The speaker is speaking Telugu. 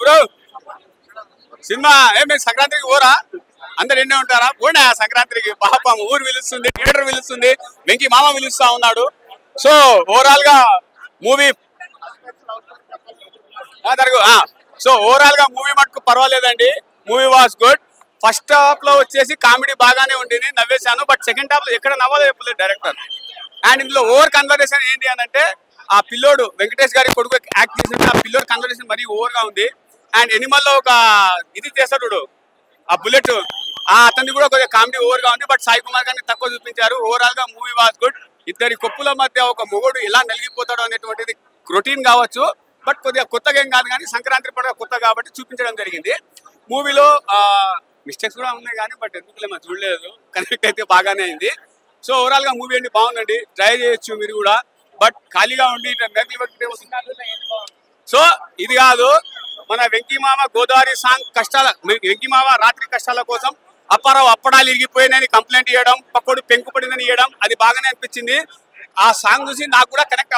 బ్రో సినిమా మీరు సంక్రాంతికి పోరా? అందరు ఎన్నే ఉంటారా? పోయినా సంక్రాంతికి పాపం ఊరు పిలుస్తుంది, థియేటర్ పిలుస్తుంది, వెంకీ మామ పిలుస్తా ఉన్నాడు. సో ఓవరాల్ గా మూవీ మటుకు పర్వాలేదండి. Movie was good. First half లో వచ్చేసి కామెడీ బాగానే ఉండేది, నవ్వేశాను. బట్ సెకండ్ హాఫ్ లో ఎక్కడ నవ్వాలో చెప్పలేదు డైరెక్టర్. అండ్ ఇందులో ఓవర్ కన్వర్సేషన్ ఏంటి అని అంటే ఆ పిల్లోడు వెంకటేష్ గారి కొడుకు యాక్ట్ చేసిన ఆ పిల్లోడు కన్వర్సేషన్ మరీ ఓవర్ గా ఉంది. అండ్ ఎనిమల్ లో ఒక ఇది చేస్తాడు ఆ బుల్లెట్, అతన్ని కూడా కొద్దిగా కామెడీ ఓవర్ గా ఉంది. బట్ సాయి కుమార్ గారిని తక్కువ చూపించారు. ఓవరాల్ గా మూవీ వాస్ గుడ్. ఇద్దరి కొప్పుల మధ్య ఒక మొగుడు ఎలా నలిగిపోతాడు అనేటువంటిది రొటీన్ కావచ్చు, బట్ కొద్దిగా కొత్తగా ఏం కాదు, కానీ సంక్రాంతి పండుగ కొత్త కాబట్టి చూపించడం జరిగింది. మూవీలో మిస్టేక్స్ కూడా ఉన్నాయి కానీ బట్ ఎందుకులేమో చూడలేదు, కనెక్ట్ అయితే బాగానే అయింది. సో ఓవరాల్ గా మూవీ అండి బాగుందండి, ట్రై చేయొచ్చు మీరు కూడా. బట్ ఖాళీగా ఉండి సో ఇది కాదు, మన వెంకీ మామ గోదావరి సాంగ్ కష్టాల, వెంకీ మామ రాత్రి కష్టాల కోసం అప్పారావు అప్పడాలు ఇరిగిపోయినని కంప్లైంట్ ఇవ్వడం, పక్కడు పెంకు పడిందని ఇవ్వడం, అది బాగానే అనిపించింది. ఆ సాంగ్ చూసి నాకు కూడా కనెక్ట్